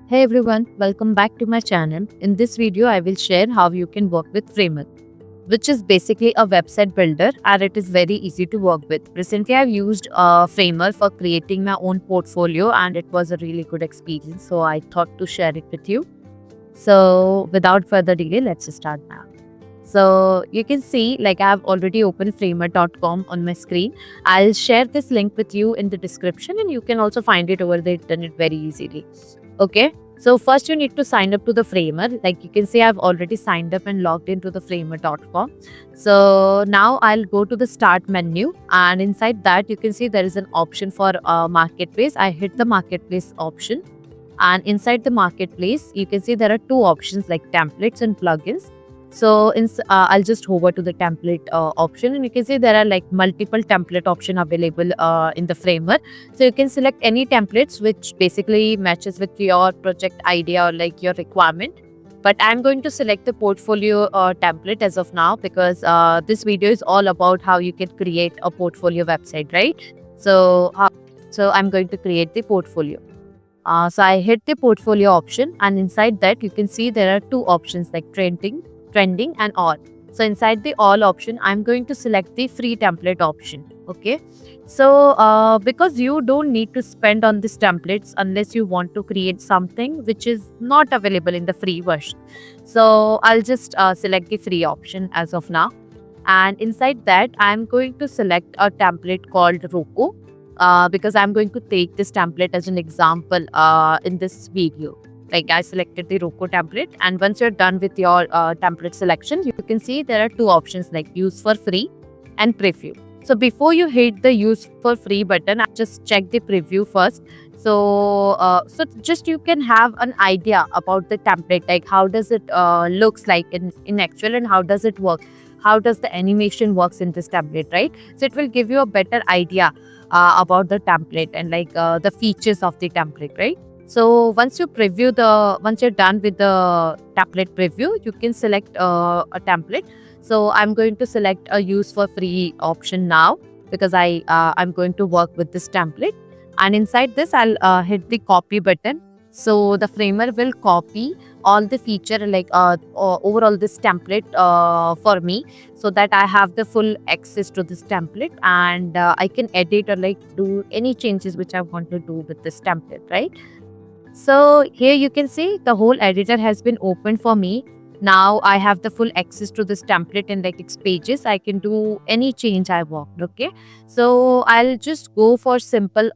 Hey everyone, welcome back to my channel. In this video, I will share how you can work with Framer, which is basically a website builder and it is very easy to work with. Recently, I've used Framer for creating my own portfolio and it was a really good experience. So I thought to share it with you. So without further delay, let's start now. So you can see like I've already opened framer.com on my screen. I'll share this link with you in the description and you can also find it over the internet very easily. Okay. So first you need to sign up to the Framer. Like you can see I've already signed up and logged into the framer.com. So now I'll go to the start menu and inside that you can see there is an option for marketplace. I hit the marketplace option and inside the marketplace you can see there are two options like templates and plugins. So I'll just hover to the template option and you can see there are like multiple template option available in the Framer. So you can select any templates which basically matches with your project idea or like your requirement. But I'm going to select the portfolio template as of now because this video is all about how you can create a portfolio website, right? So I'm going to create the portfolio. So I hit the portfolio option and inside that you can see there are two options like trending and all. So inside the all option, I'm going to select the free template option. Okay. So because you don't need to spend on these templates unless you want to create something which is not available in the free version. So I'll just select the free option as of now. And inside that, I'm going to select a template called Roku because I'm going to take this template as an example in this video. Like I selected the Roku template, and once you're done with your template selection, you can see there are two options like use for free and preview. So before you hit the use for free button, I just check the preview first. So just you can have an idea about the template, like how does it looks like in actual and how does it work, how does the animation works in this template, right? So it will give you a better idea about the template and like the features of the template, right? So once you're done with the template preview, you can select a template. So I'm going to select a use for free option now because I'm going to work with this template. And inside this, I'll hit the copy button. So the Framer will copy all the feature like overall this template for me so that I have the full access to this template and I can edit or like do any changes which I want to do with this template, right? So here you can see the whole editor has been opened for me. Now I have the full access to this template and like its pages. I can do any change I want. Okay. So I'll just go for simple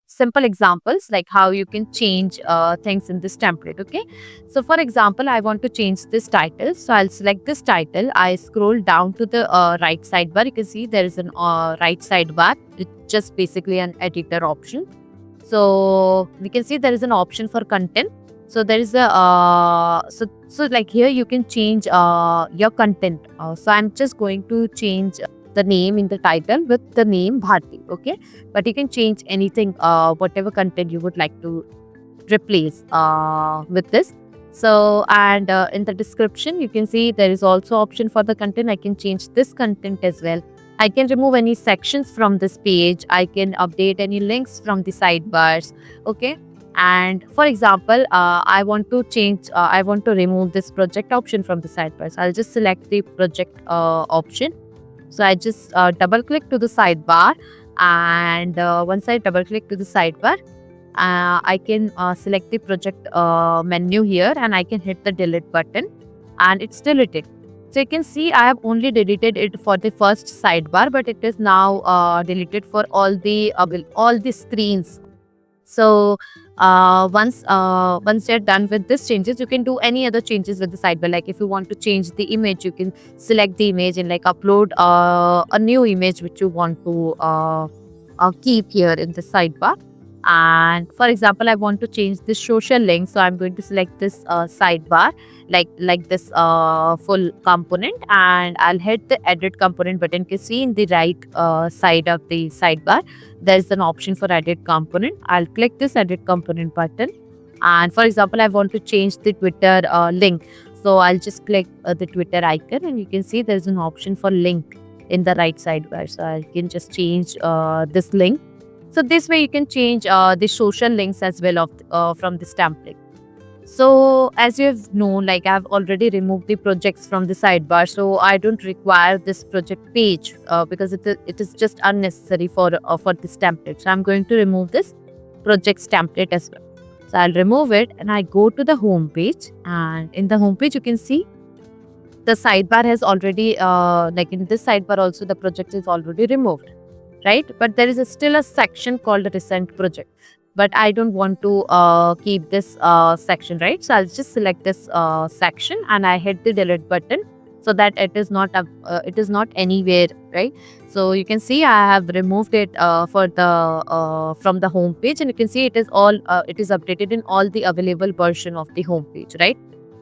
simple examples like how you can change things in this template. Okay. So for example, I want to change this title. So I'll select this title. I scroll down to the right sidebar. You can see there is an right sidebar. It's just basically an editor option. So we can see there is an option for content. So there is a so like here you can change your content. So I'm just going to change the name in the title with the name Bharti. Okay, but you can change anything, whatever content you would like to replace with this. So and in the description you can see there is also option for the content. I can change this content as well. I can remove any sections from this page. I can update any links from the sidebars. Okay. And for example, I want to change, I want to remove this project option from the sidebars. I'll just select the project option. So I just double click to the sidebar. And once I double click to the sidebar, I can select the project menu here and I can hit the delete button and it's deleted. So you can see I have only deleted it for the first sidebar, but it is now deleted for all the screens. So once you're done with this changes, you can do any other changes with the sidebar. Like if you want to change the image, you can select the image and like upload a new image which you want to keep here in the sidebar. And for example, I want to change this social link, so I'm going to select this sidebar like this full component and I'll hit the edit component button. You can see in the right side of the sidebar there's an option for edit component. I'll click this edit component button and for example I want to change the Twitter link, so I'll just click the Twitter icon and you can see there's an option for link in the right sidebar. So I can just change this link. So this way you can change the social links as well of from this template. So as you have known, like I've already removed the projects from the sidebar, so I don't require this project page because it is just unnecessary for this template. So I'm going to remove this projects template as well. So I'll remove it and I go to the home page, and in the home page you can see the sidebar has already like in this sidebar also the project is already removed, right? But there is still a section called recent project, but I don't want to keep this section, right? So I'll just select this section and I hit the delete button so that it is not anywhere, right? So you can see I have removed it for the from the home page, and you can see it is updated in all the available version of the home page, right?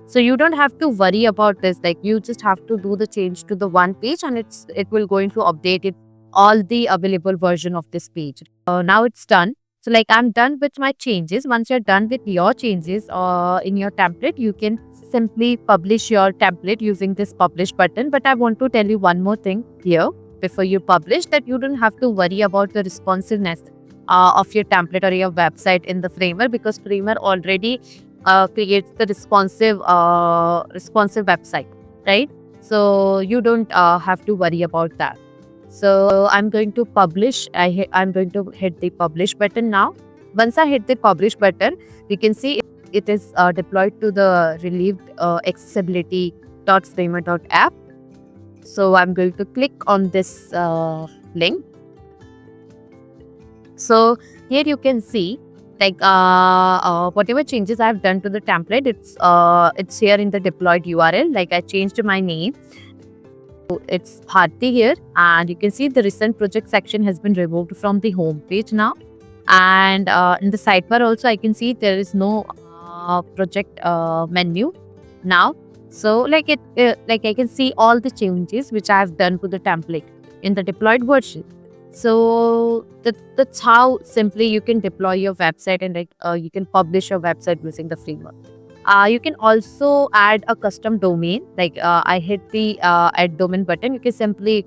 So you don't have to worry about this. Like you just have to do the change to the one page, and it will going to update it all the available version of this page. Now it's done. So like I'm done with my changes. Once you're done with your changes in your template, you can simply publish your template using this publish button. But I want to tell you one more thing here before you publish, that you don't have to worry about the responsiveness of your template or your website in the Framer, because Framer already creates the responsive website, right? So you don't have to worry about that. So I'm going to publish. I'm going to hit the publish button now. Once I hit the publish button, you can see it is deployed to the relieved accessibility.framer.app. So I'm going to click on this link. So here you can see like whatever changes I have done to the template, it's here in the deployed URL. Like I changed my name. It's Bharti here, and you can see the recent project section has been removed from the home page now. And in the sidebar also I can see there is no project menu now. So like like I can see all the changes which I have done to the template in the deployed version. So that's how simply you can deploy your website, and like you can publish your website using the framework. You can also add a custom domain. Like I hit the add domain button. You can simply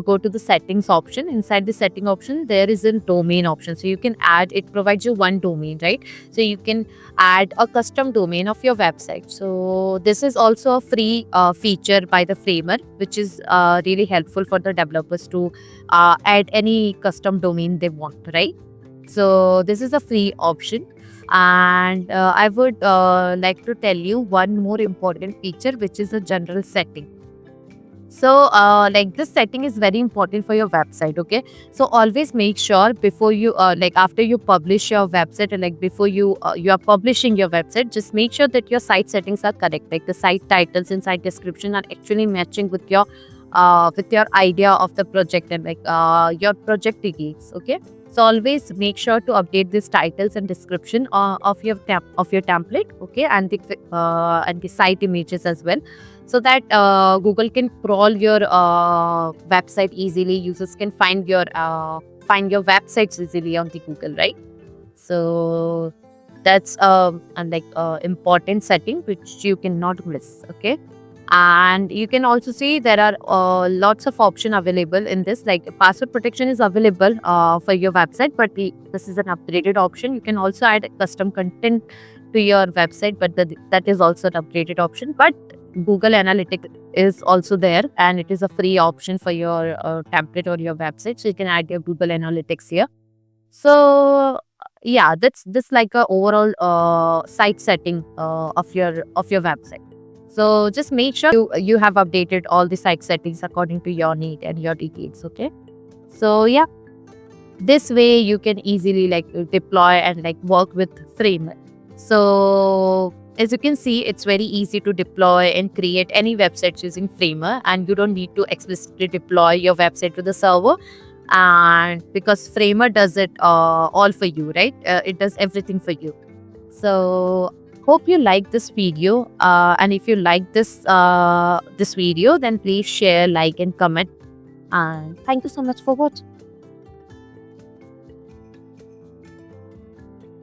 go to the settings option. Inside the setting option, there is a domain option. So you can add, it provides you one domain, right? So you can add a custom domain of your website. So this is also a free feature by the Framer, which is really helpful for the developers to add any custom domain they want, right? So this is a free option. And I would like to tell you one more important feature, which is a general setting. So like this setting is very important for your website, okay? So always make sure before you like after you publish your website, or like before you you are publishing your website, just make sure that your site settings are correct. Like the site titles and site description are actually matching with your idea of the project, and like your project details, okay? So always make sure to update these titles and description of your template, okay, and the site images as well, so that Google can crawl your website easily. Users can find your websites easily on the Google, right? So that's important setting which you cannot miss, okay? And you can also see there are lots of option available in this. Like password protection is available for your website, but this is an upgraded option. You can also add custom content to your website, but that is also an upgraded option. But Google Analytics is also there, and it is a free option for your template or your website. So you can add your Google Analytics here. So yeah, that's like a overall site setting of your website. So just make sure you have updated all the site settings according to your need and your details, okay? So yeah, this way you can easily like deploy and like work with Framer. So as you can see, it's very easy to deploy and create any websites using Framer, and you don't need to explicitly deploy your website to the server. And because Framer does it all for you, right? It does everything for you. So hope you like this video, and if you like this video, then please share, like and comment, and thank you so much for watching.